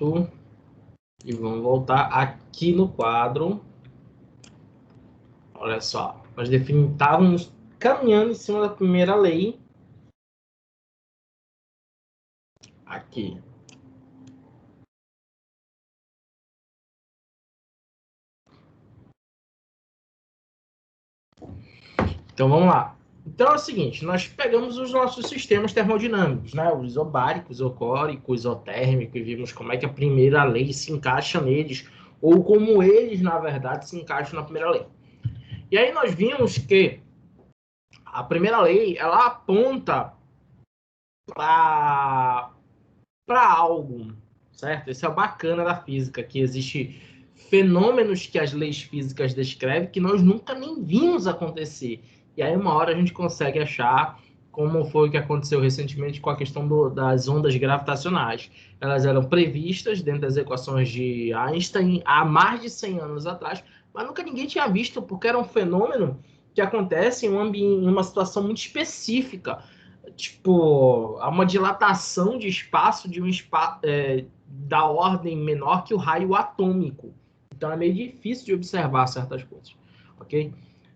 Pronto. E vamos voltar aqui no quadro. Olha só, nós estávamos caminhando em cima da primeira lei. Aqui. Então vamos lá. Então é o seguinte, nós pegamos os nossos sistemas termodinâmicos, né? Os isobáricos, isocóricos, isotérmicos, e vimos como é que a primeira lei se encaixa neles, ou como eles, na verdade, se encaixam na primeira lei. E aí nós vimos que a primeira lei, ela aponta para algo, certo? Isso é o bacana da física, que existe fenômenos que as leis físicas descrevem que nós nunca nem vimos acontecer. E aí uma hora a gente consegue achar como foi o que aconteceu recentemente com a questão das ondas gravitacionais. Elas eram previstas dentro das equações de Einstein há mais de 100 anos atrás, mas nunca ninguém tinha visto, porque era um fenômeno que acontece em uma situação muito específica. Tipo, há uma dilatação de espaço de da ordem menor que o raio atômico. Então é meio difícil de observar certas coisas, ok?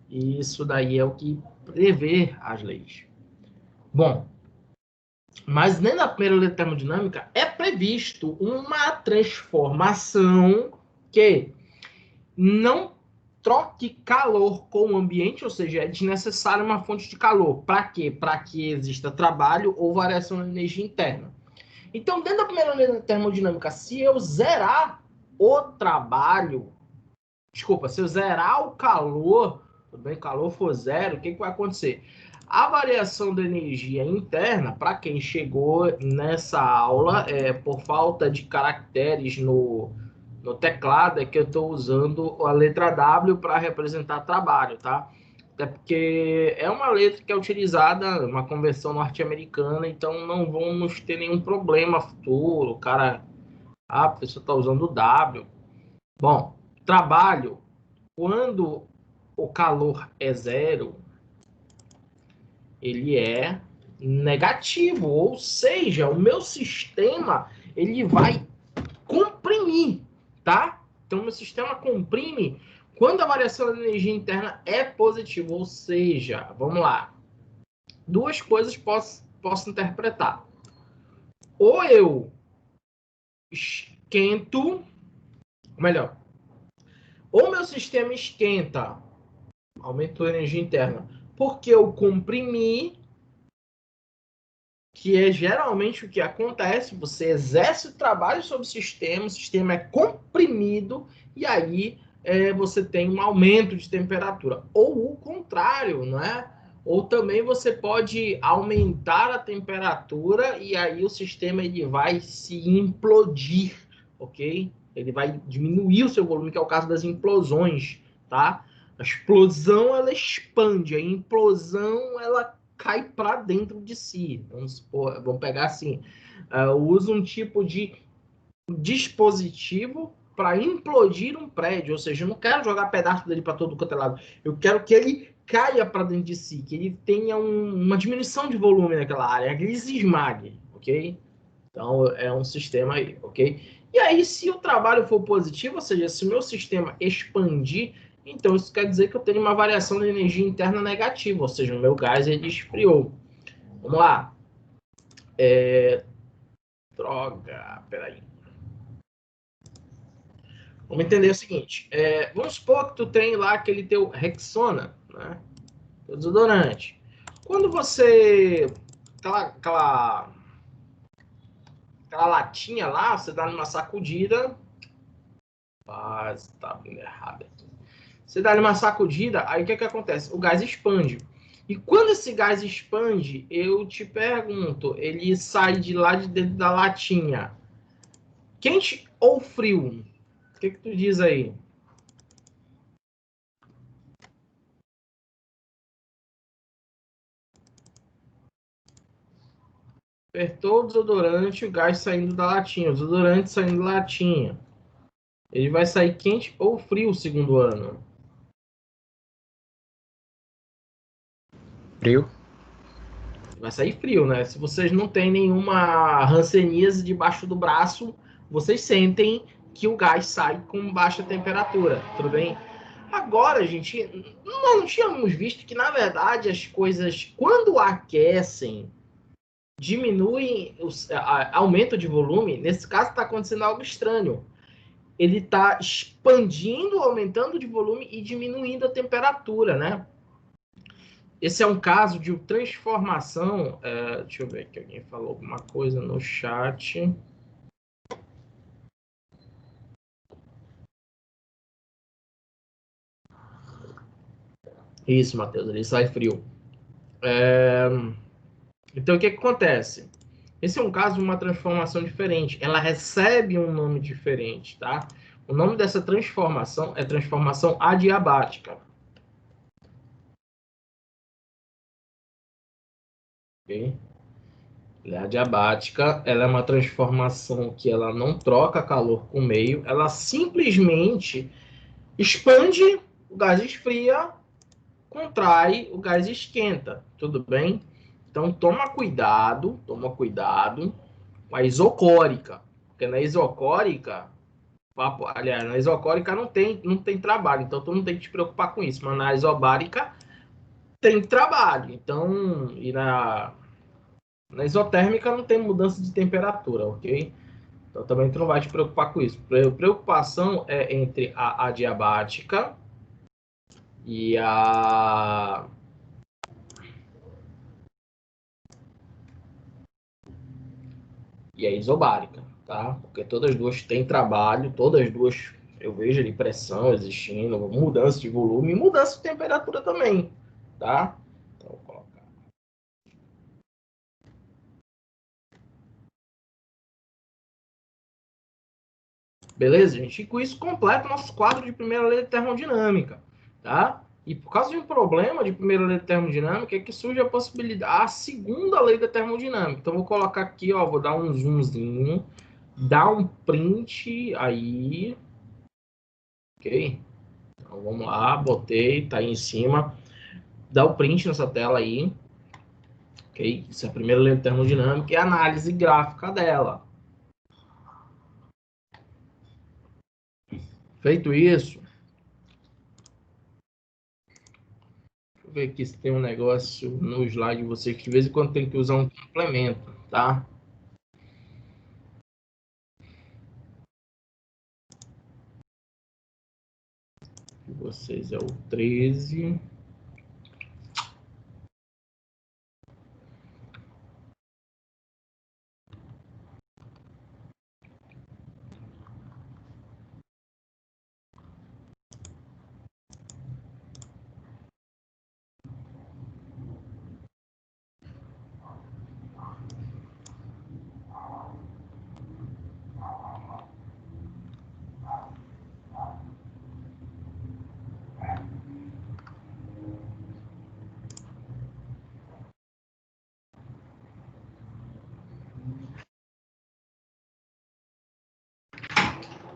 E isso daí é o que prevê as leis. Bom, mas nem na primeira lei da termodinâmica é previsto uma transformação que não troque calor com o ambiente, ou seja, é desnecessária uma fonte de calor. Para quê? Para que exista trabalho ou variação na energia interna. Então, dentro da primeira lei da termodinâmica, se eu zerar o trabalho, desculpa, se eu zerar o calor, tudo bem, o calor for zero, o que vai acontecer? A variação da energia interna, para quem chegou nessa aula, por falta de caracteres no teclado, é que eu estou usando a letra W para representar trabalho, tá? Até porque é uma letra que é utilizada, uma conversão norte-americana, então não vamos ter nenhum problema futuro. O cara, a pessoa está usando o W. Bom, trabalho, quando o calor é zero, ele é negativo, ou seja, o meu sistema ele vai comprimir, tá? Então, meu sistema comprime quando a variação da energia interna é positiva, ou seja, vamos lá, duas coisas posso interpretar. Ou eu esquento, melhor, ou meu sistema esquenta, aumentou a energia interna, porque eu comprimi, que é geralmente o que acontece, você exerce o trabalho sobre o sistema é comprimido, e aí você tem um aumento de temperatura. Ou o contrário, não é? Ou também você pode aumentar a temperatura e aí o sistema ele vai se implodir, ok? Ele vai diminuir o seu volume, que é o caso das implosões, tá? A explosão, ela expande, a implosão, ela cai para dentro de si. Vamos pegar assim, eu uso um tipo de dispositivo para implodir um prédio, ou seja, eu não quero jogar pedaço dele para todo quanto é lado, eu quero que ele caia para dentro de si, que ele tenha uma diminuição de volume naquela área, que ele se esmague, ok? Então, é um sistema aí, ok? E aí, se o trabalho for positivo, ou seja, se o meu sistema expandir, então isso quer dizer que eu tenho uma variação de energia interna negativa, ou seja, o meu gás ele esfriou. Vamos lá. Droga, peraí. Vamos entender o seguinte. Vamos supor que tu tem lá aquele teu Rexona, né? Teu desodorante. Quando você... Aquela latinha lá, você dá numa sacudida. Tá vindo errado aqui. Você dá uma sacudida, aí o que acontece? O gás expande. E quando esse gás expande, eu te pergunto, ele sai de lá de dentro da latinha, quente ou frio? O que tu diz aí? Apertou o desodorante, o gás saindo da latinha, o desodorante saindo da latinha. Ele vai sair quente ou frio o segundo ano? Frio. Vai sair frio, né? Se vocês não têm nenhuma hanseníase debaixo do braço, vocês sentem que o gás sai com baixa temperatura, tudo bem? Agora, gente, nós não tínhamos visto que, na verdade, as coisas, quando aquecem, diminuem, aumento de volume. Nesse caso, está acontecendo algo estranho. Ele está expandindo, aumentando de volume e diminuindo a temperatura, né? Esse é um caso de transformação. Deixa eu ver aqui, alguém falou alguma coisa no chat. Isso, Matheus, ele sai frio. Então, o que acontece? Esse é um caso de uma transformação diferente. Ela recebe um nome diferente, tá? O nome dessa transformação é transformação adiabática. Ok? Ela é adiabática, ela é uma transformação que ela não troca calor com o meio, ela simplesmente expande, o gás esfria, contrai, o gás esquenta, tudo bem? Então toma cuidado com a isocórica, porque na isocórica, aliás, na isocórica não tem trabalho, então tu não tem que te preocupar com isso, mas na isobárica tem trabalho, então, e na isotérmica não tem mudança de temperatura, ok? Então também tu não vai te preocupar com isso. A preocupação é entre a adiabática e a isobárica, tá? Porque todas as duas têm trabalho, todas as duas eu vejo ali pressão existindo, mudança de volume e mudança de temperatura também, tá? Então, vou colocar. Beleza, gente? E com isso completa o nosso quadro de primeira lei de termodinâmica, tá? E por causa de um problema de primeira lei de termodinâmica é que surge a possibilidade, a segunda lei da termodinâmica. Então, vou colocar aqui, ó, vou dar um zoomzinho, dar um print aí, ok? Então, vamos lá, botei, tá aí em cima. Dá o print nessa tela aí, ok? Isso é a primeira lei da termodinâmica e a análise gráfica dela. Feito isso, deixa eu ver aqui se tem um negócio no slide de vocês que de vez em quando tem que usar um complemento, tá? De vocês é o 13.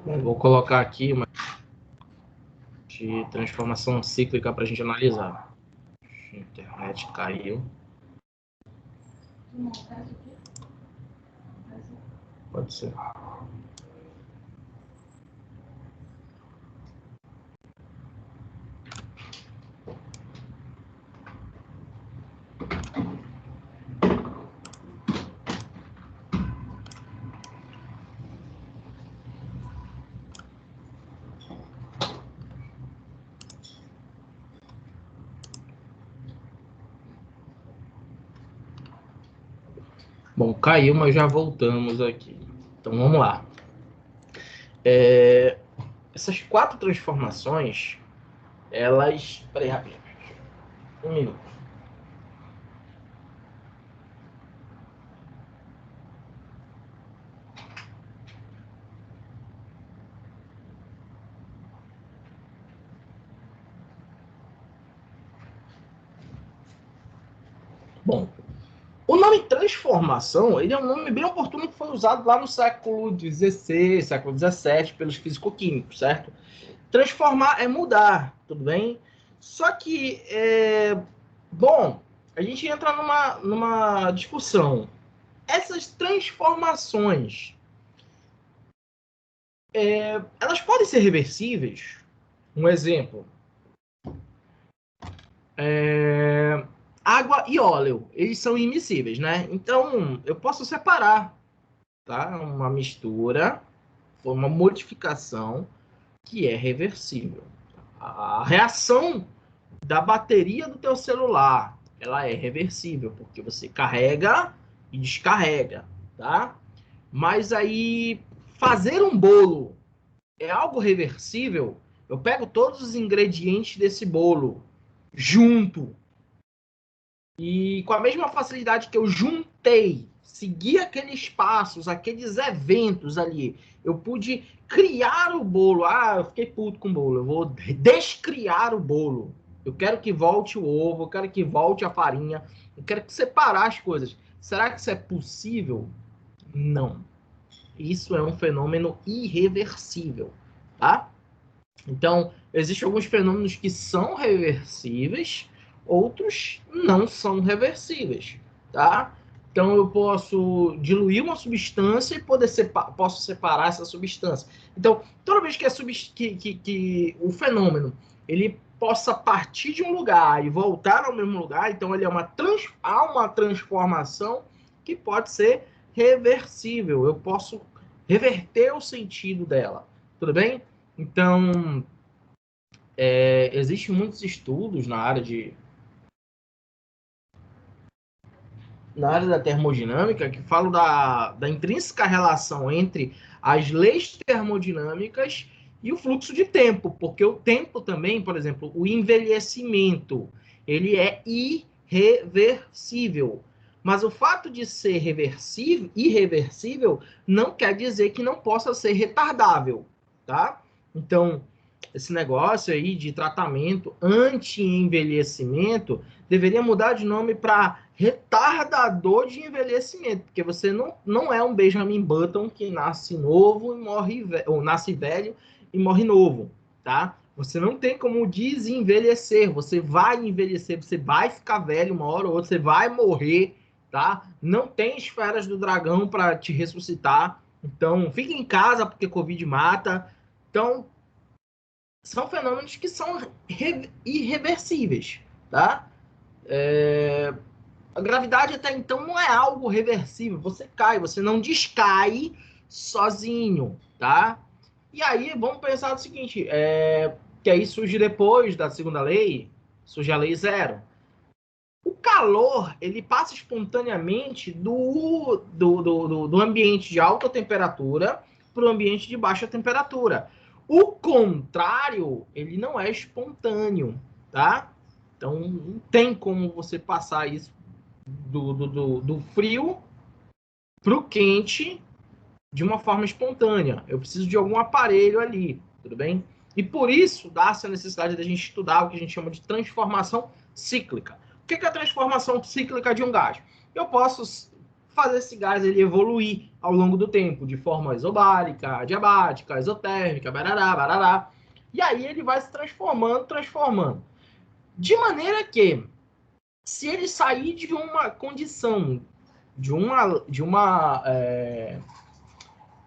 Bom, vou colocar aqui uma de transformação cíclica para a gente analisar. A internet caiu. Pode ser. Bom, caiu, mas já voltamos aqui. Então vamos lá. Essas 4 transformações, elas. Peraí, rapidinho. Um minuto. Bom, o nome transformação, ele é um nome bem oportuno que foi usado lá no século XVI, século XVII, pelos físico-químicos, certo? Transformar é mudar, tudo bem? Só que, bom, a gente entra numa discussão. Essas transformações, elas podem ser reversíveis. Um exemplo, água e óleo, eles são immiscíveis, né? Então, eu posso separar, tá? Uma mistura, uma modificação que é reversível. A reação da bateria do teu celular, ela é reversível, porque você carrega e descarrega, tá? Mas aí, fazer um bolo é algo reversível? Eu pego todos os ingredientes desse bolo, junto, e com a mesma facilidade que eu juntei, segui aqueles passos, aqueles eventos ali, eu pude criar o bolo. Ah, eu fiquei puto com o bolo, eu vou descriar o bolo. Eu quero que volte o ovo, eu quero que volte a farinha, eu quero que separar as coisas. Será que isso é possível? Não. Isso é um fenômeno irreversível, tá? Então, existem alguns fenômenos que são reversíveis, outros não são reversíveis, tá? Então, eu posso diluir uma substância e posso separar essa substância. Então, toda vez que o fenômeno ele possa partir de um lugar e voltar ao mesmo lugar, então ele há uma transformação que pode ser reversível. Eu posso reverter o sentido dela, tudo bem? Então, existem muitos estudos na área da termodinâmica que falam da intrínseca relação entre as leis termodinâmicas e o fluxo de tempo, porque o tempo também, por exemplo, o envelhecimento, ele é irreversível. Mas o fato de ser irreversível não quer dizer que não possa ser retardável, tá? Então, esse negócio aí de tratamento anti-envelhecimento deveria mudar de nome para retardador de envelhecimento, porque você não é um Benjamin Button que nasce novo e morre ou nasce velho e morre novo, tá? Você não tem como desenvelhecer, você vai envelhecer, você vai ficar velho uma hora ou outra, você vai morrer, tá? Não tem esferas do dragão para te ressuscitar. Então, fique em casa porque Covid mata. Então, são fenômenos que são irreversíveis, tá? A gravidade até então não é algo reversível. Você cai, você não descai sozinho, tá? E aí, vamos pensar no seguinte, que aí surge depois da segunda lei, surge a lei zero. O calor, ele passa espontaneamente do ambiente de alta temperatura para o ambiente de baixa temperatura. O contrário, ele não é espontâneo, tá? Então, não tem como você passar isso do frio para o quente de uma forma espontânea. Eu preciso de algum aparelho ali, tudo bem? E por isso dá-se a necessidade de a gente estudar o que a gente chama de transformação cíclica. O que é a transformação cíclica de um gás? Eu posso fazer esse gás ele evoluir ao longo do tempo, de forma isobárica, adiabática, exotérmica, barará, barará. E aí ele vai se transformando. De maneira que, se ele sair de uma condição,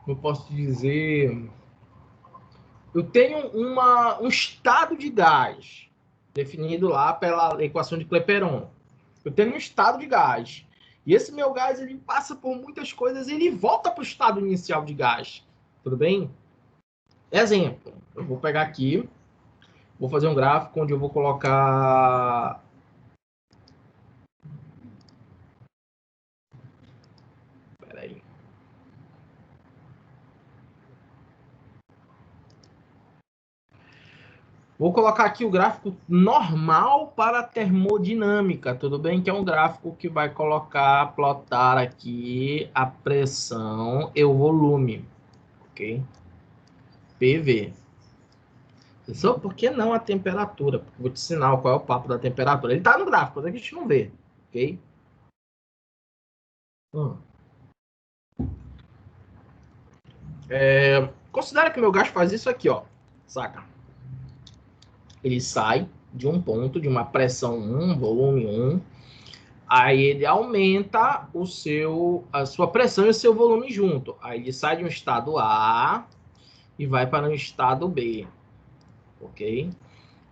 como eu posso dizer, eu tenho um estado de gás definido lá pela equação de Clapeyron. Eu tenho um estado de gás. E esse meu gás ele passa por muitas coisas e ele volta para o estado inicial de gás. Tudo bem? Exemplo. Eu vou pegar aqui, vou fazer um gráfico onde eu vou colocar. Peraí. Vou colocar aqui o gráfico normal para termodinâmica, tudo bem? Que é um gráfico que vai plotar aqui a pressão e o volume, ok? PV. Só por que não a temperatura? Porque eu vou te ensinar qual é o papo da temperatura. Ele está no gráfico, mas a gente não vê, ok? Considera que o meu gás faz isso aqui, ó. Saca? Ele sai de um ponto, de uma pressão 1, volume 1, aí ele aumenta a sua pressão e o seu volume junto. Aí ele sai de um estado A e vai para o estado B, ok?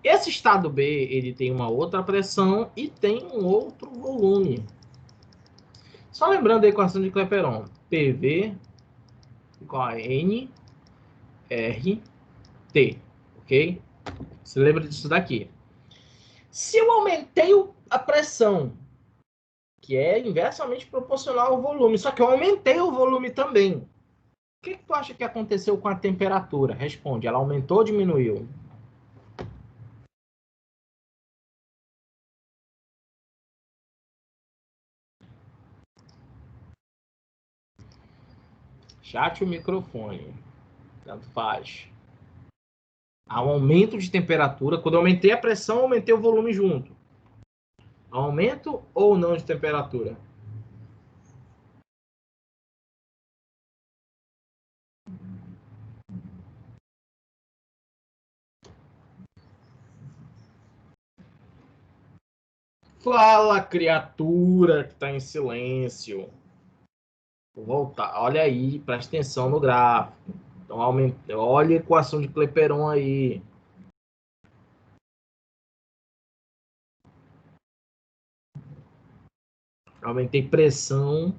Esse estado B, ele tem uma outra pressão e tem um outro volume. Só lembrando a equação de Clapeyron, PV igual a N, R, T, ok? Você lembra disso daqui. Se eu aumentei a pressão, que é inversamente proporcional ao volume, só que eu aumentei o volume também, o que tu acha que aconteceu com a temperatura? Responde, ela aumentou ou diminuiu? Chat o microfone, tanto faz. Há um aumento de temperatura, quando eu aumentei a pressão, eu aumentei o volume junto. Aumento ou não de temperatura? Fala, criatura que está em silêncio. Vou voltar. Olha aí, presta atenção no gráfico. Então, olha a equação de Clapeyron aí. Aumentei pressão,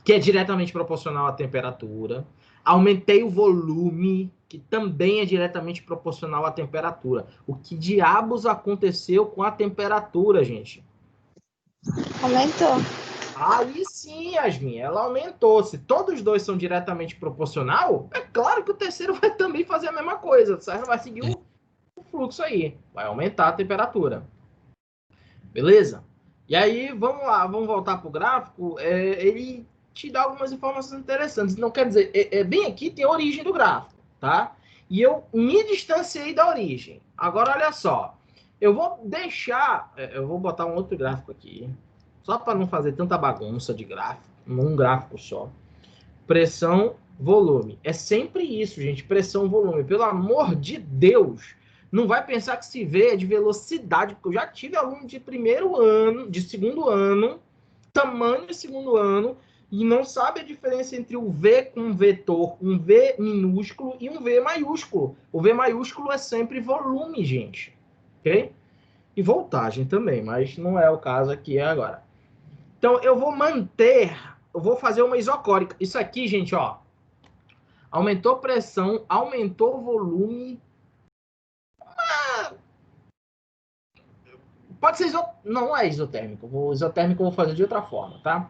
que é diretamente proporcional à temperatura. Aumentei o volume, que também é diretamente proporcional à temperatura. O que diabos aconteceu com a temperatura, gente? Aumentou. Aí sim, Yasmin, ela aumentou. Se todos os dois são diretamente proporcional, é claro que o terceiro vai também fazer a mesma coisa, certo? Vai seguir o fluxo aí, vai aumentar a temperatura. Beleza? E aí, vamos lá, vamos voltar para o gráfico. Ele te dá algumas informações interessantes. Não quer dizer, bem aqui tem a origem do gráfico, tá? E eu me distanciei da origem. Agora, olha só. Eu vou deixar. Eu vou botar um outro gráfico aqui. Só para não fazer tanta bagunça de gráfico. Num gráfico só. Pressão, volume. É sempre isso, gente. Pressão, volume. Pelo amor de Deus. Não vai pensar que se vê é de velocidade, porque eu já tive aluno de primeiro ano, de segundo ano, tamanho de segundo ano, e não sabe a diferença entre o V com um vetor, um V minúsculo e um V maiúsculo. O V maiúsculo é sempre volume, gente. Ok? E voltagem também, mas não é o caso aqui agora. Então, eu vou manter, eu vou fazer uma isocórica. Isso aqui, gente, ó, aumentou pressão, aumentou o volume. Pode ser não é isotérmico. O isotérmico eu vou fazer de outra forma, tá?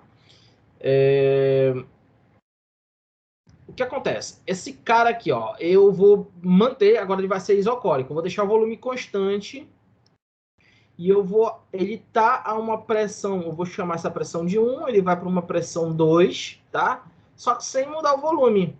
O que acontece? Esse cara aqui, ó, eu vou manter, agora ele vai ser isocórico. Eu vou deixar o volume constante e eu vou, ele tá a uma pressão, eu vou chamar essa pressão de 1, ele vai para uma pressão 2, tá? Só que sem mudar o volume.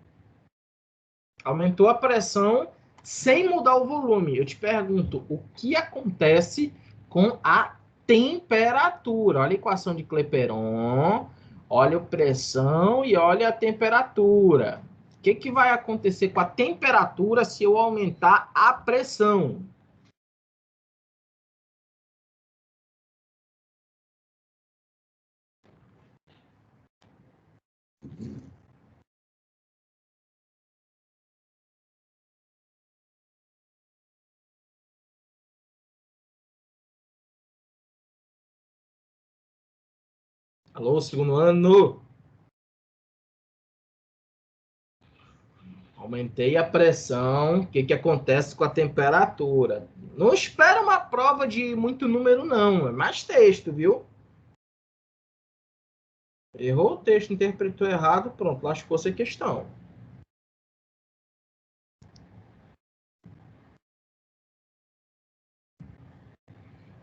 Aumentou a pressão sem mudar o volume. Eu te pergunto, o que acontece com a temperatura? Olha a equação de Clapeyron, olha a pressão e olha a temperatura. O que vai acontecer com a temperatura se eu aumentar a pressão? Alô, segundo ano? Aumentei a pressão. O que acontece com a temperatura? Não espera uma prova de muito número, não. É mais texto, viu? Errou o texto, interpretou errado, pronto, lascou-se a questão.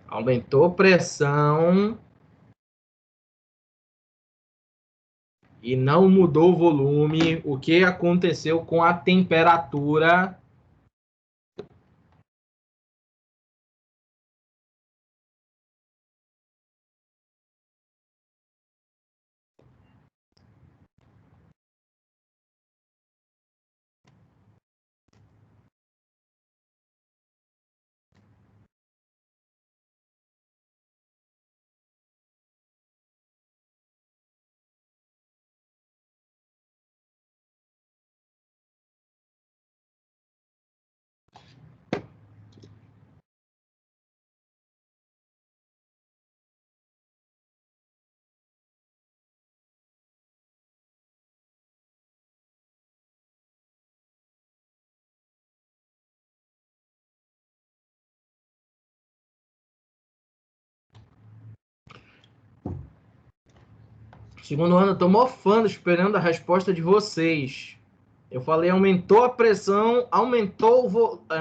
Aumentou pressão e não mudou o volume. O que aconteceu com a temperatura? Segundo ano, eu tô mofando, esperando a resposta de vocês. Eu falei, aumentou a pressão,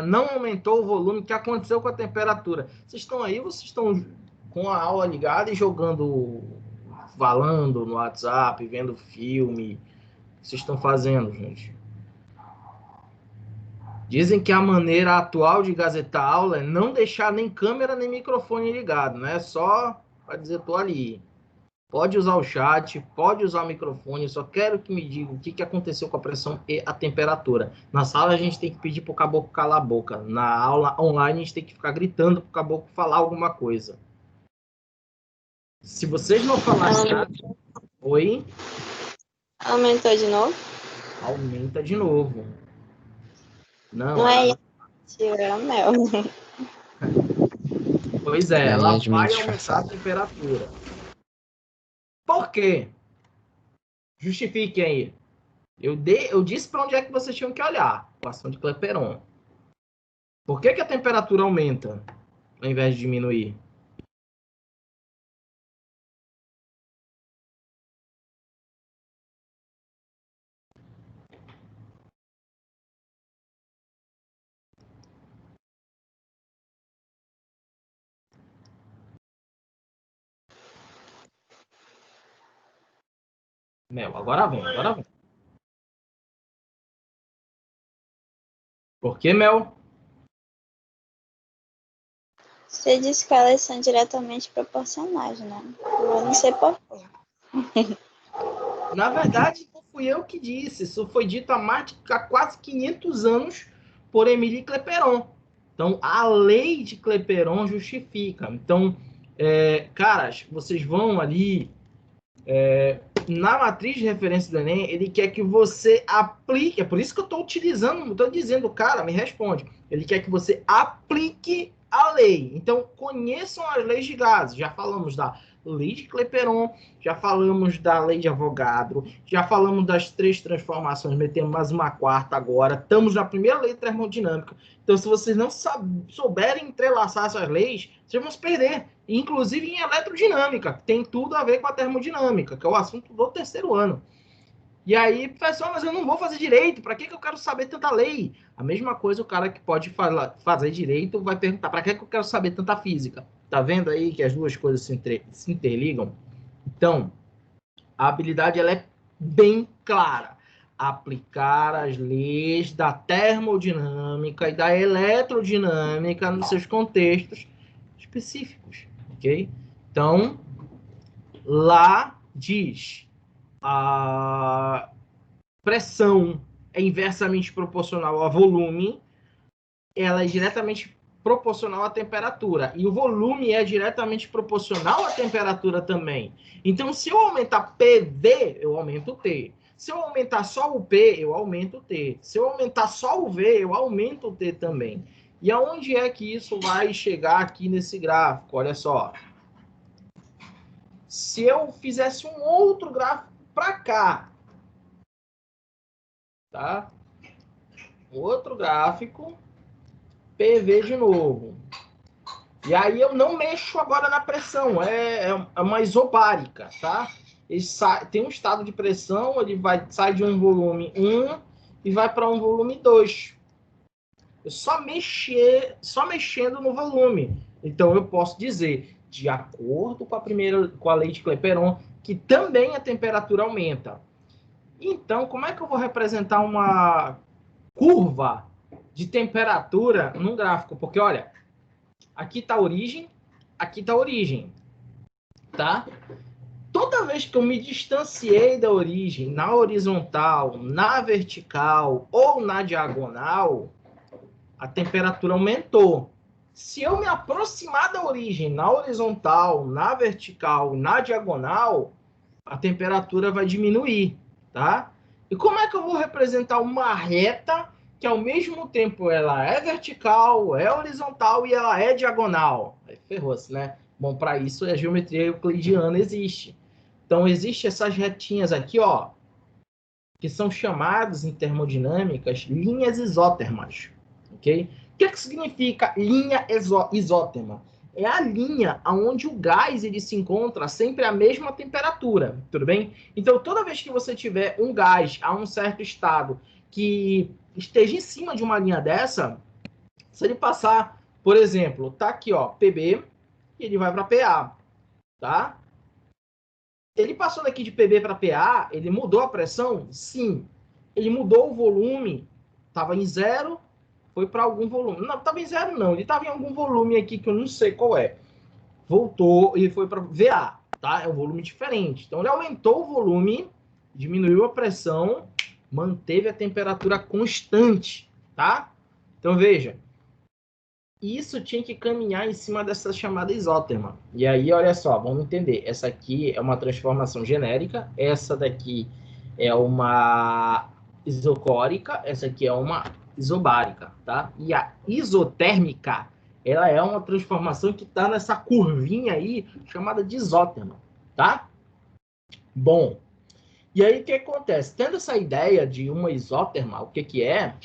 não aumentou o volume, o que aconteceu com a temperatura? Vocês estão aí, vocês estão com a aula ligada e jogando, falando no WhatsApp, vendo filme? O que vocês estão fazendo, gente? Dizem que a maneira atual de gazetar aula é não deixar nem câmera nem microfone ligado, né? Só para dizer, tô ali. Pode usar o chat, pode usar o microfone, só quero que me diga o que aconteceu com a pressão e a temperatura. Na sala a gente tem que pedir para o caboclo calar a boca. Na aula online a gente tem que ficar gritando para o caboclo falar alguma coisa. Se vocês não falarem nada... Oi? Aumentou de novo? Aumenta de novo. Não é o mel. Pois é, ela vai aumentar a temperatura. Por quê? Justifiquem aí. Eu disse para onde é que vocês tinham que olhar. Equação de Clapeyron. Por que a temperatura aumenta ao invés de diminuir? Mel, agora vem. Por que, Mel? Você disse que elas são diretamente proporcionais, né? Eu não sei por quê. Na verdade, não fui eu que disse. Isso foi dito há quase 500 anos por Émile Clapeyron. Então, a lei de Clapeyron justifica. Então, caras, vocês vão ali... na matriz de referência do Enem, ele quer que você aplique... É por isso que eu estou dizendo, cara, me responde. Ele quer que você aplique a lei. Então, conheçam as leis de gases. Já falamos da lei de Clapeyron, já falamos da lei de Avogadro, já falamos das 3 transformações, metemos mais uma quarta agora. Estamos na primeira lei termodinâmica. Então, se vocês não souberem entrelaçar essas leis, vocês vão se perder. Inclusive em eletrodinâmica, que tem tudo a ver com a termodinâmica, que é o assunto do 3º ano. E aí, pessoal, mas eu não vou fazer direito, para que eu quero saber tanta lei? A mesma coisa o cara que pode fazer direito vai perguntar, para que eu quero saber tanta física? Tá vendo aí que as duas coisas se interligam? Então, a habilidade ela é bem clara. Aplicar as leis da termodinâmica e da eletrodinâmica nos seus contextos específicos, ok? Então, lá diz a pressão é inversamente proporcional ao volume, ela é diretamente proporcional à temperatura. E o volume é diretamente proporcional à temperatura também. Então, se eu aumentar PV, eu aumento o T. Se eu aumentar só o P, eu aumento o T. Se eu aumentar só o V, eu aumento o T também. E aonde é que isso vai chegar aqui nesse gráfico? Olha só. Se eu fizesse um outro gráfico para cá, tá? Outro gráfico, PV de novo. E aí eu não mexo agora na pressão, é uma isobárica, tá? Tem um estado de pressão, ele sai de um volume 1 e vai para um volume 2. Eu só mexendo no volume. Então eu posso dizer, de acordo com a lei de Clapeyron, que também a temperatura aumenta. Então, como é que eu vou representar uma curva de temperatura num gráfico? Porque, olha, aqui está a origem, aqui está a origem, tá? Toda vez que eu me distanciei da origem, na horizontal, na vertical ou na diagonal, a temperatura aumentou. Se eu me aproximar da origem na horizontal, na vertical, na diagonal, a temperatura vai diminuir, tá? E como é que eu vou representar uma reta que ao mesmo tempo ela é vertical, é horizontal e ela é diagonal? Aí ferrou-se, né? Bom, para isso a geometria euclidiana existe. Então, existem essas retinhas aqui, ó, que são chamadas em termodinâmicas linhas isótermas, ok? O que significa linha isóterma? é a linha onde o gás ele se encontra sempre à mesma temperatura, tudo bem? Então, toda vez que você tiver um gás a um certo estado que esteja em cima de uma linha dessa, se ele passar, por exemplo, tá aqui, ó, PB, e ele vai para PA, tá? Ele passou daqui de PB para PA, ele mudou a pressão? Sim. Ele mudou o volume, estava em zero, foi para algum volume. Não, estava em zero não, ele estava em algum volume aqui que eu não sei qual é. Voltou e foi para VA, tá? É um volume diferente. Então ele aumentou o volume, diminuiu a pressão, manteve a temperatura constante, tá? Então veja, isso tinha que caminhar em cima dessa chamada isóterma. E aí, olha só, vamos entender. Essa aqui é uma transformação genérica, essa daqui é uma isocórica, essa aqui é uma isobárica, tá? E a isotérmica, ela é uma transformação que está nessa curvinha aí, chamada de isóterma, tá? Bom, e aí o que acontece? Tendo essa ideia de uma isóterma, o que que é?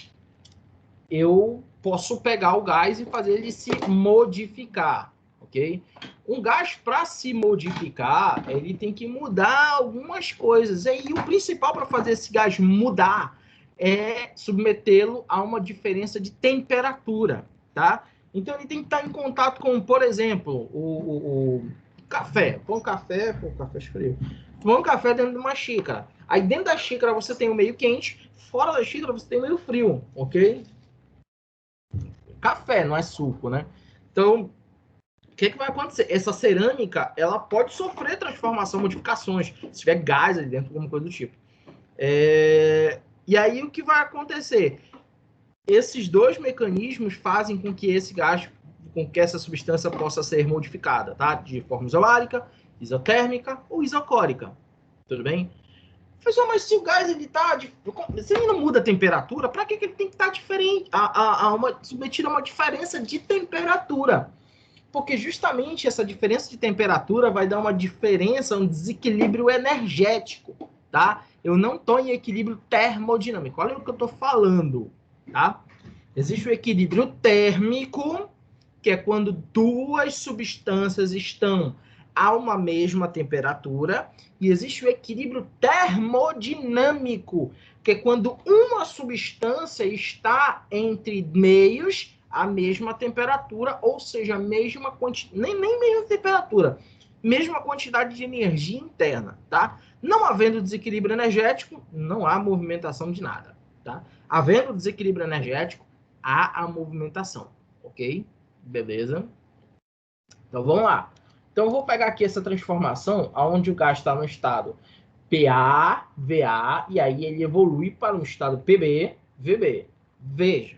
Eu posso pegar o gás e fazer ele se modificar, ok? Um gás, para se modificar, ele tem que mudar algumas coisas. E o principal para fazer esse gás mudar é submetê-lo a uma diferença de temperatura, tá? Então, ele tem que estar em contato com, por exemplo, o café. Põe café é frio. Põe um café dentro de uma xícara. Aí, dentro da xícara, você tem o meio quente. Fora da xícara, você tem o meio frio, ok? Café, não é suco, né? Então, o que vai acontecer? Essa cerâmica, ela pode sofrer transformação, modificações, se tiver gás ali dentro, alguma coisa do tipo. E aí, o que vai acontecer? Esses dois mecanismos fazem com que esse gás, com que essa substância possa ser modificada, tá? De forma isobárica, isotérmica ou isocórica. Tudo bem? Professor, mas se o gás ele tá, se ele não muda a temperatura, para que ele tem que estar diferente, submetido a uma diferença de temperatura? Porque justamente essa diferença de temperatura vai dar uma diferença, um desequilíbrio energético, tá? Eu não estou em equilíbrio termodinâmico. Olha o que eu estou falando, tá? Existe o equilíbrio térmico, que é quando duas substâncias estão a uma mesma temperatura, e existe o equilíbrio termodinâmico, que é quando uma substância está entre meios a mesma temperatura, ou seja, a mesma quantidade, nem mesma temperatura, mesma quantidade de energia interna, tá? Não havendo desequilíbrio energético, não há movimentação de nada, tá? Havendo desequilíbrio energético, há a movimentação, ok? Beleza? Então, vamos lá. Então, eu vou pegar aqui essa transformação, onde o gás está no estado PA, VA, e aí ele evolui para um estado PB, VB. Veja,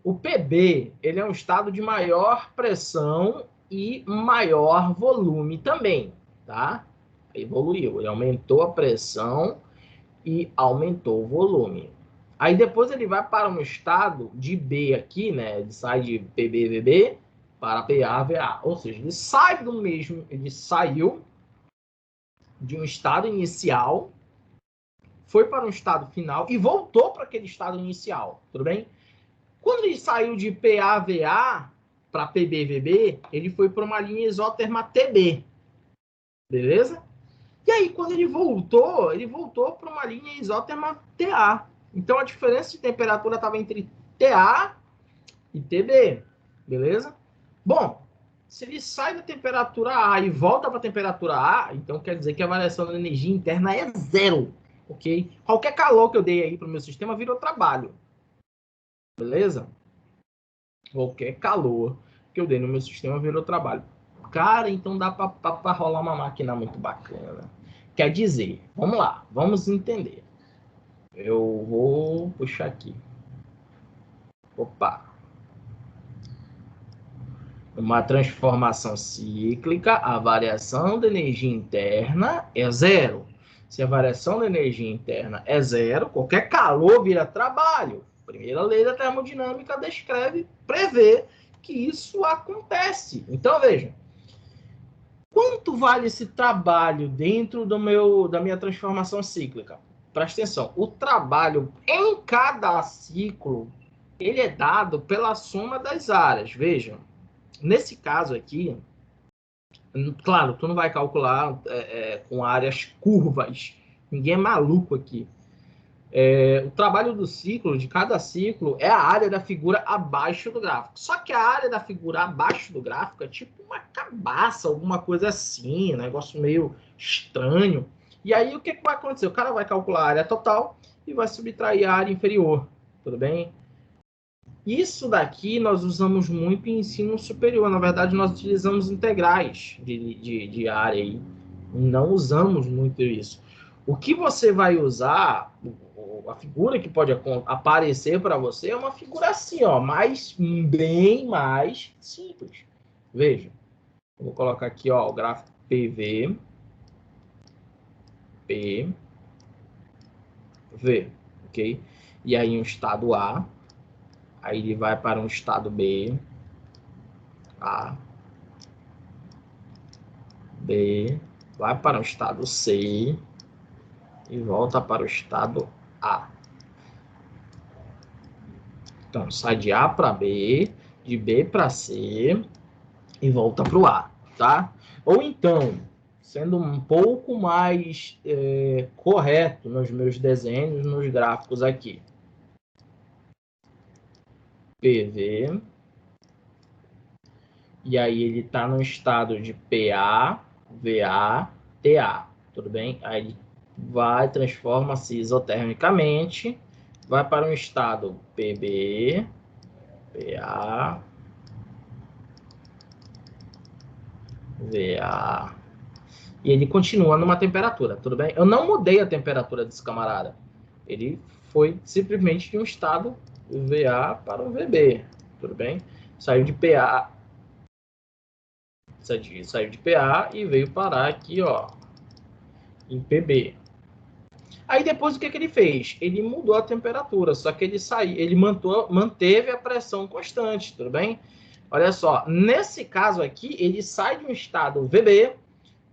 o PB ele é um estado de maior pressão e maior volume também, tá? Evoluiu, ele aumentou a pressão e aumentou o volume. Aí depois ele vai para um estado de B aqui, né? Ele sai de PB, VB para PA, VA. Ou seja, ele sai do mesmo, ele saiu de um estado inicial, foi para um estado final e voltou para aquele estado inicial, tudo bem? Quando ele saiu de PA, VA para PB, VB, ele foi para uma linha isóterma TB, beleza? E aí, quando ele voltou para uma linha isóterma TA. Então, a diferença de temperatura estava entre TA e TB, beleza? Bom, se ele sai da temperatura A e volta para a temperatura A, então quer dizer que a variação da energia interna é zero, ok? Qualquer calor que eu dei aí para o meu sistema virou trabalho, beleza? Qualquer calor que eu dei no meu sistema virou trabalho. Cara, então dá para rolar uma máquina muito bacana. Quer dizer, vamos lá, vamos entender. Eu vou puxar aqui. Opa! Uma transformação cíclica, a variação da energia interna é zero. Se a variação da energia interna é zero, qualquer calor vira trabalho. A primeira lei da termodinâmica prevê que isso acontece. Então, veja. Quanto vale esse trabalho dentro da minha transformação cíclica? Presta atenção. O trabalho em cada ciclo, ele é dado pela soma das áreas. Vejam. Nesse caso aqui, claro, tu não vai calcular com áreas curvas. Ninguém é maluco aqui. O trabalho do ciclo, de cada ciclo, é a área da figura abaixo do gráfico. Só que a área da figura abaixo do gráfico é tipo uma cabaça, alguma coisa assim, um negócio meio estranho. E aí, o que vai acontecer? O cara vai calcular a área total e vai subtrair a área inferior. Tudo bem? Isso daqui nós usamos muito em ensino superior. Na verdade, nós utilizamos integrais de área aí. Não usamos muito isso. O que você vai usar, a figura que pode aparecer para você é uma figura assim, ó, bem mais simples. Veja, eu vou colocar aqui, ó, o gráfico PV, P, V, ok? E aí um estado A, aí ele vai para um estado B, A, B, vai para o estado C e volta para o estado A. Então, sai de A para B, de B para C e volta para o A, tá? Ou então, sendo um pouco mais correto nos meus desenhos, nos gráficos aqui. PV. E aí ele está no estado de PA, VA, TA. Tudo bem? Aí ele transforma-se isotermicamente, vai para um estado PB, PA, VA. E ele continua numa temperatura, tudo bem? Eu não mudei a temperatura desse camarada. Ele foi simplesmente de um estado VA para um VB, tudo bem? Saiu de PA, saiu de PA e veio parar aqui, ó, em PB. Aí depois o que ele fez? Ele mudou a temperatura, só que ele manteve a pressão constante, tudo bem? Olha só, nesse caso aqui, ele sai de um estado VB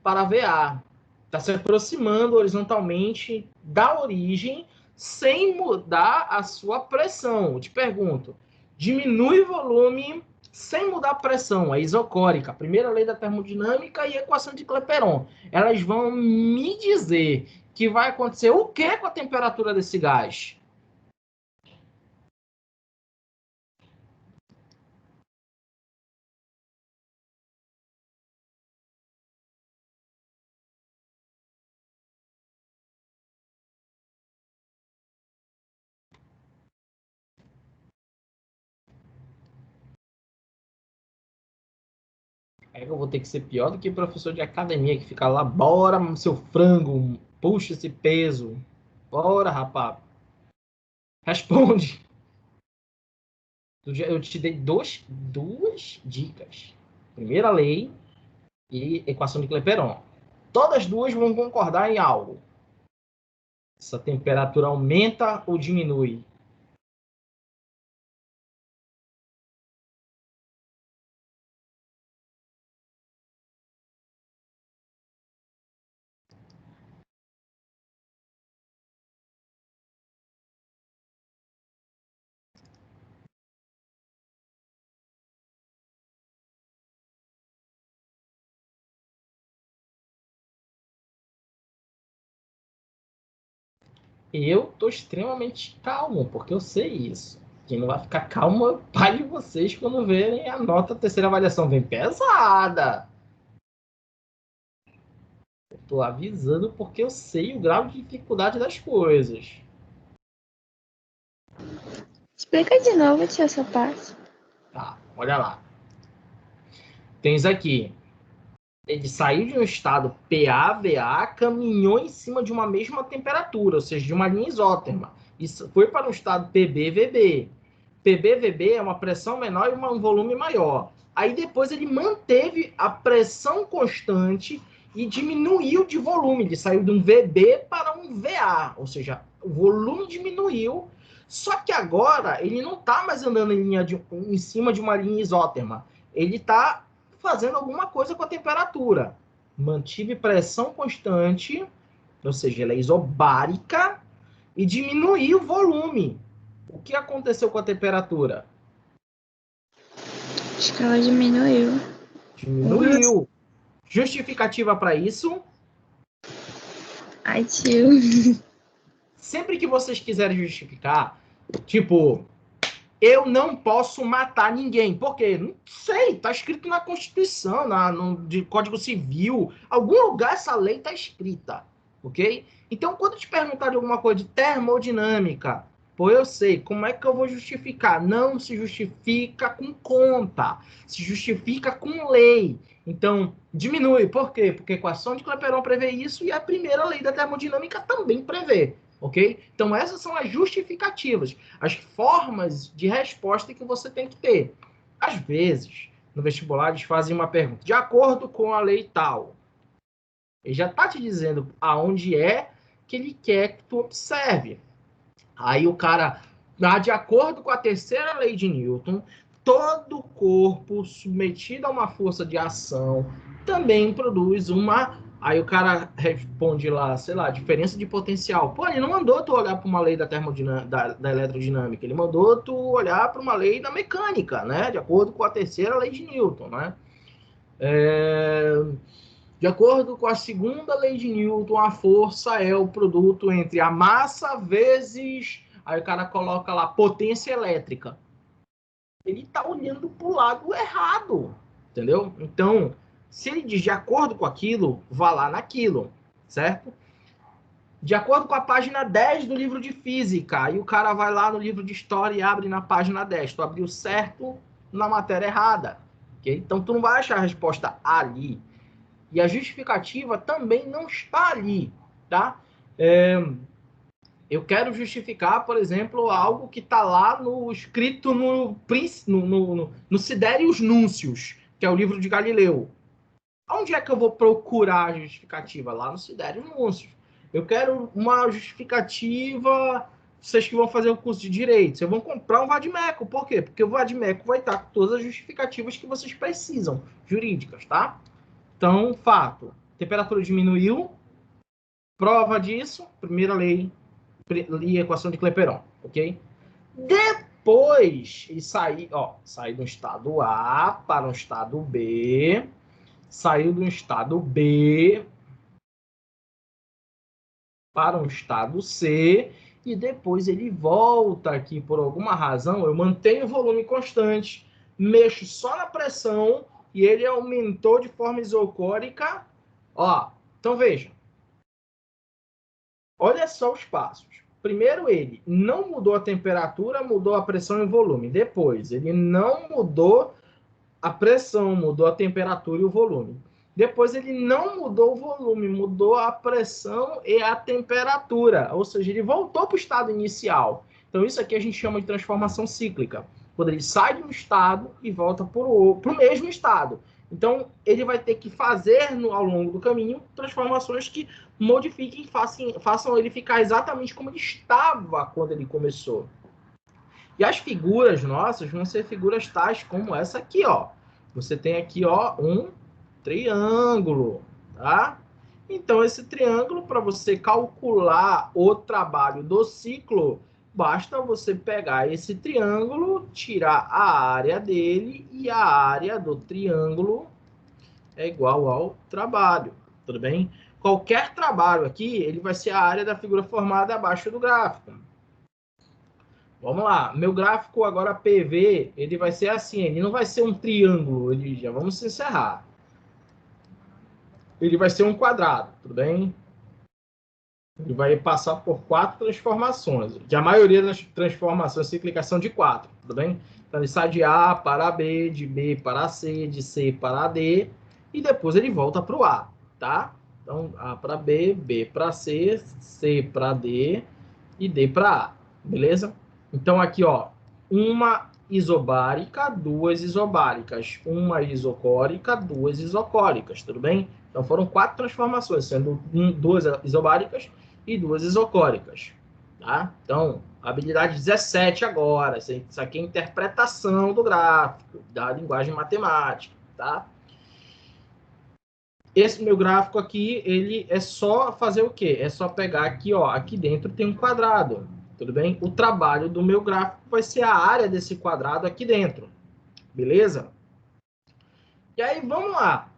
para VA. Está se aproximando horizontalmente da origem sem mudar a sua pressão. Eu te pergunto, diminui o volume sem mudar a pressão, a isocórica, a primeira lei da termodinâmica e a equação de Clapeyron. Elas vão me dizer que vai acontecer o que com a temperatura desse gás? É que eu vou ter que ser pior do que professor de academia que fica lá, bora, seu frango, puxa esse peso. Bora, rapaz. Responde. Eu te dei duas dicas. Primeira lei e equação de Clapeyron. Todas duas vão concordar em algo. Essa temperatura aumenta ou diminui? Eu estou extremamente calmo, porque eu sei isso. Quem não vai ficar calmo é o pai de vocês quando verem a nota da terceira avaliação vem pesada. Estou avisando porque eu sei o grau de dificuldade das coisas. Explica de novo, tia, essa parte. Tá, olha lá. Tens aqui. Ele saiu de um estado PA-VA, caminhou em cima de uma mesma temperatura, ou seja, de uma linha isóterma. Isso foi para um estado PB-VB. PB-VB é uma pressão menor e um volume maior. Aí depois ele manteve a pressão constante e diminuiu de volume. Ele saiu de um VB para um VA, ou seja, o volume diminuiu. Só que agora ele não está mais andando em cima de uma linha isóterma. Ele está fazendo alguma coisa com a temperatura. Mantive pressão constante, ou seja, ela é isobárica, e diminuiu o volume. O que aconteceu com a temperatura? Escala diminuiu. Diminuiu. Justificativa para isso? Ai, tio. Sempre que vocês quiserem justificar, tipo, eu não posso matar ninguém. Por quê? Não sei, tá escrito na Constituição, no Código Civil. Algum lugar essa lei tá escrita, ok? Então, quando te perguntarem alguma coisa de termodinâmica, pô, eu sei, como é que eu vou justificar? Não se justifica com conta, se justifica com lei. Então, diminui. Por quê? Porque a equação de Clapeyron prevê isso e a primeira lei da termodinâmica também prevê, ok? Então, essas são as justificativas, as formas de resposta que você tem que ter. Às vezes, no vestibular, eles fazem uma pergunta, de acordo com a lei tal. Ele já está te dizendo aonde é que ele quer que tu observe. Aí o cara, de acordo com a terceira lei de Newton, todo corpo submetido a uma força de ação também produz uma... Aí o cara responde lá, sei lá, diferença de potencial. Pô, ele não mandou tu olhar para uma lei da eletrodinâmica, ele mandou tu olhar para uma lei da mecânica, né? De acordo com a terceira lei de Newton, né? De acordo com a segunda lei de Newton, a força é o produto entre a massa vezes... Aí o cara coloca lá potência elétrica. Ele está olhando para o lado errado, entendeu? Então, se ele diz de acordo com aquilo, vá lá naquilo, certo? De acordo com a página 10 do livro de física, aí o cara vai lá no livro de história e abre na página 10. Tu abriu certo na matéria errada, ok? Então, tu não vai achar a resposta ali. E a justificativa também não está ali, tá? Eu quero justificar, por exemplo, algo que está lá escrito no Siderius Nuncius, que é o livro de Galileu. Onde é que eu vou procurar a justificativa? Lá no Siderius Nuncius. Eu quero uma justificativa, vocês que vão fazer o curso de Direito, vocês vão comprar um vadimeco. Por quê? Porque o vadimeco vai estar com todas as justificativas que vocês precisam, jurídicas, tá? Então, fato. Temperatura diminuiu. Prova disso, primeira lei e equação de Clapeyron, ok? Depois ele sair do estado A para o estado B, saiu do estado B para um estado C e depois ele volta aqui por alguma razão. Eu mantenho o volume constante, mexo só na pressão e ele aumentou de forma isocórica. Então veja. Olha só os passos. Primeiro, ele não mudou a temperatura, mudou a pressão e o volume. Depois, ele não mudou a pressão, mudou a temperatura e o volume. Depois, ele não mudou o volume, mudou a pressão e a temperatura. Ou seja, ele voltou para o estado inicial. Então, isso aqui a gente chama de transformação cíclica. Quando ele sai de um estado e volta para o mesmo estado. Então, ele vai ter que fazer, ao longo do caminho, transformações que modifiquem, façam ele ficar exatamente como ele estava quando ele começou. E as figuras nossas vão ser figuras tais como essa aqui, ó. Você tem aqui, ó, um triângulo, tá? Então, esse triângulo, para você calcular o trabalho do ciclo, basta você pegar esse triângulo, tirar a área dele e a área do triângulo é igual ao trabalho, tudo bem? Qualquer trabalho aqui, ele vai ser a área da figura formada abaixo do gráfico. Vamos lá, meu gráfico agora PV, ele vai ser assim, ele não vai ser um triângulo, já vamos encerrar. Ele vai ser um quadrado, tudo bem? Ele vai passar por 4 transformações. A maioria das transformações cíclicas são de 4, tudo bem? Então, ele sai de A para B, de B para C, de C para D, e depois ele volta para o A, tá? Então, A para B, B para C, C para D e D para A, beleza? Então, aqui, ó, uma isobárica, 2 isobáricas, uma isocórica, 2 isocóricas, tudo bem? Então, foram 4 transformações, sendo 2 isobáricas e 2 isocóricas, tá? Então, habilidade 17 agora, isso aqui é interpretação do gráfico, da linguagem matemática, tá? Esse meu gráfico aqui, ele é só fazer o quê? É só pegar aqui, ó, aqui dentro tem um quadrado, tudo bem? O trabalho do meu gráfico vai ser a área desse quadrado aqui dentro, beleza? E aí, vamos lá.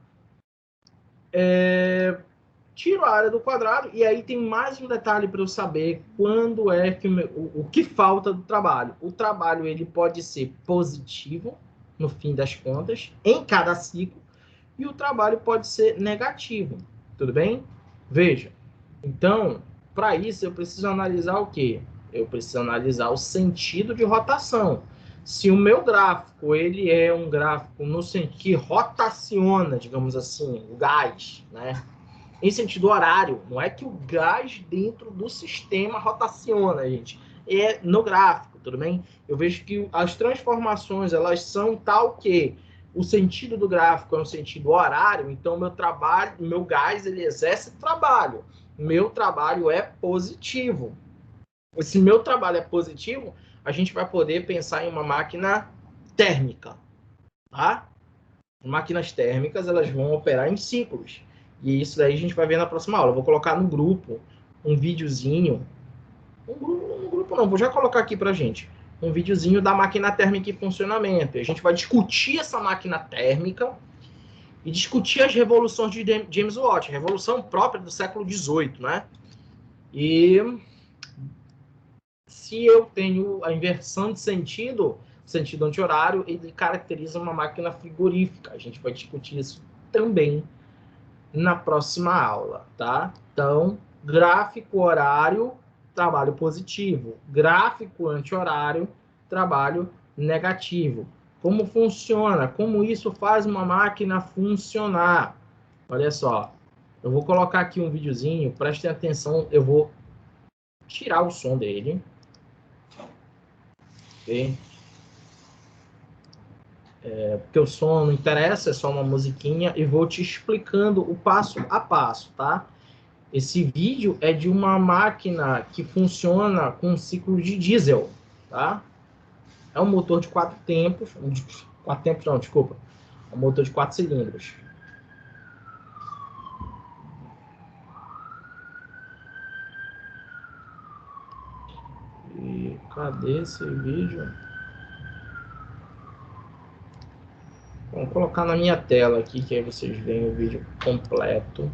Tiro a área do quadrado, e aí tem mais um detalhe para eu saber quando é que o que falta do trabalho. O trabalho ele pode ser positivo, no fim das contas, em cada ciclo, e o trabalho pode ser negativo. Tudo bem? Veja. Então, para isso, eu preciso analisar o quê? Eu preciso analisar o sentido de rotação. Se o meu gráfico ele é um gráfico no sentido que rotaciona, digamos assim, o gás, né? Em sentido horário, não é que o gás dentro do sistema rotaciona, gente. É no gráfico, tudo bem? Eu vejo que as transformações, elas são tal que o sentido do gráfico é um sentido horário, então meu trabalho, meu gás, ele exerce trabalho. Meu trabalho é positivo. E se meu trabalho é positivo, a gente vai poder pensar em uma máquina térmica, tá? Máquinas térmicas, elas vão operar em ciclos. E isso daí a gente vai ver na próxima aula. Eu vou colocar no grupo um videozinho. Um grupo não, vou já colocar aqui pra gente. Um videozinho da máquina térmica em funcionamento. E a gente vai discutir essa máquina térmica e discutir as revoluções de James Watt, revolução própria do século XVIII, né? E se eu tenho a inversão de sentido, sentido anti-horário, ele caracteriza uma máquina frigorífica. A gente vai discutir isso também na próxima aula, tá? Então, gráfico horário, trabalho positivo. Gráfico anti-horário, trabalho negativo. Como funciona? Como isso faz uma máquina funcionar? Olha só, eu vou colocar aqui um videozinho, prestem atenção, eu vou tirar o som dele, ok? Porque o som não interessa, é só uma musiquinha, e vou te explicando o passo a passo, tá? Esse vídeo é de uma máquina que funciona com um ciclo de diesel, tá? É um motor de 4 tempos, não, desculpa. É um motor de 4 cilindros. E cadê esse vídeo? Vou colocar na minha tela aqui, que aí vocês veem o vídeo completo.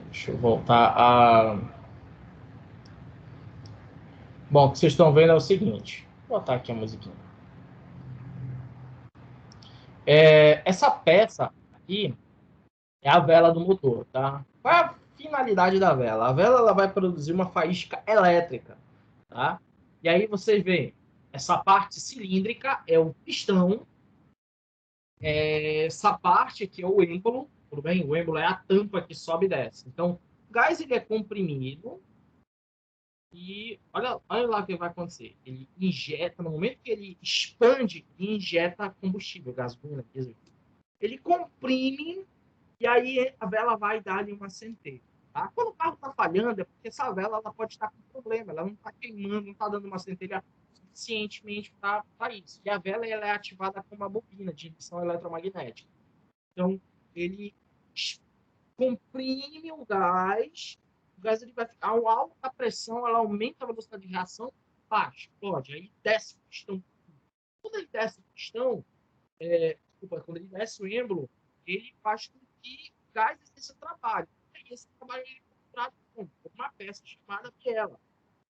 Deixa eu voltar a... Bom, o que vocês estão vendo é o seguinte. Vou botar aqui a musiquinha. Essa peça aqui é a vela do motor, tá? Qual é a finalidade da vela? A vela ela vai produzir uma faísca elétrica, tá? E aí vocês veem, essa parte cilíndrica é o pistão, essa parte aqui é o êmbolo, tudo bem? O êmbolo é a tampa que sobe e desce. Então, o gás ele é comprimido e olha lá o que vai acontecer. Ele injeta, no momento que ele expande, ele injeta combustível, gasolina, diesel. Ele comprime e aí a vela vai dar-lhe uma centelha. Tá? Quando o carro está falhando, é porque essa vela ela pode estar com problema, ela não está queimando, não está dando uma centelha suficientemente para isso. E a vela ela é ativada com uma bobina de indução eletromagnética. Então, ele comprime o gás ele vai ficar ao alta pressão, ela aumenta a velocidade de reação, baixa, pode, aí desce o pistão. Quando ele desce o pistão, quando ele desce o êmbolo, ele faz com que o gás exerça trabalho. E esse trabalho ele é capturado por uma peça chamada biela.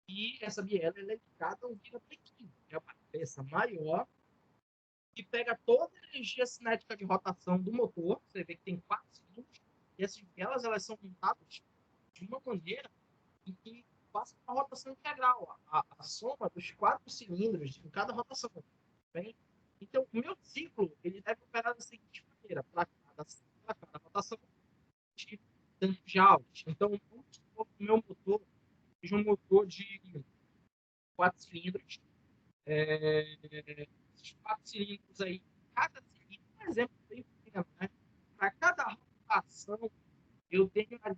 E essa biela ela é ligada ao vira-pequim. É uma peça maior que pega toda a energia cinética de rotação do motor. Você vê que tem 4 cilindros. E essas bielas elas são montadas de uma maneira em que passa uma rotação integral. A soma dos 4 cilindros em cada rotação. Bem? Então, o meu ciclo ele deve operar da seguinte maneira: para cada rotação de tantos joules. Então, vamos supor que o meu motor seja um motor de 4 cilindros. Esses 4 cilindros aí, cada cilindro, um exemplo bem pequeno, né? Para cada rotação, eu tenho ali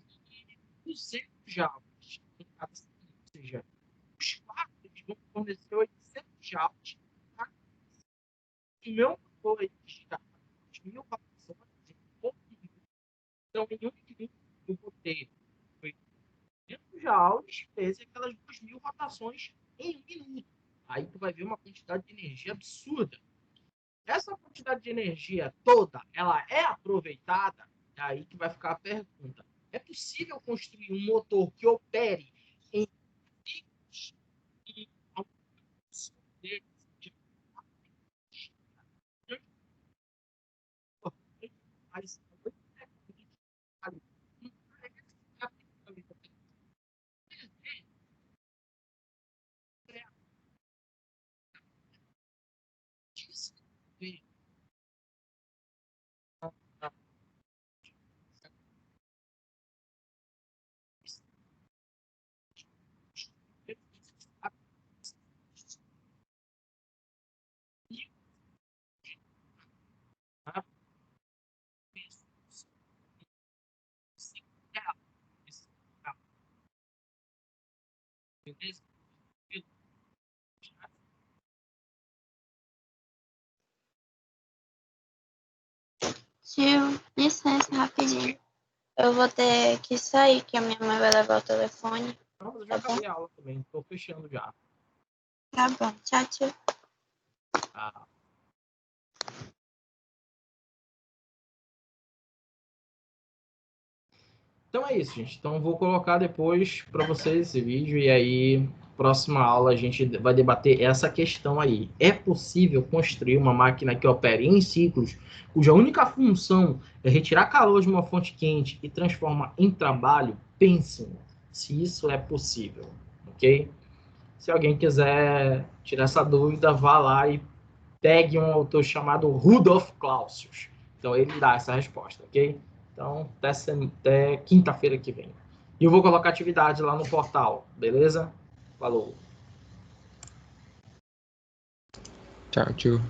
200 joules em cada cilindro. o meu motor ele gira 2.000 rotações por minuto. Então, em um minuto, eu vou ter 800 joules vezes aquelas 2.000 rotações em um minuto. Aí tu vai ver uma quantidade de energia absurda. Essa quantidade de energia toda, ela é aproveitada? É aí que vai ficar a pergunta. É possível construir um motor que opere em picos e alguns deles de mas Tio, licença rapidinho. Eu vou ter que sair, que a minha mãe vai levar o telefone. Não, mas eu já Tá bom? acabei a aula também. Estou fechando já. Tá bom. Tchau, tio. Ah. Então é isso, gente. Então vou colocar depois para vocês esse vídeo e aí próxima aula a gente vai debater essa questão aí. É possível construir uma máquina que opere em ciclos, cuja única função é retirar calor de uma fonte quente e transformar em trabalho? Pensem se isso é possível, ok? Se alguém quiser tirar essa dúvida, vá lá e pegue um autor chamado Rudolf Clausius. Então ele dá essa resposta, ok? Então, até quinta-feira que vem. E eu vou colocar atividade lá no portal, beleza? Falou. Tchau, tio.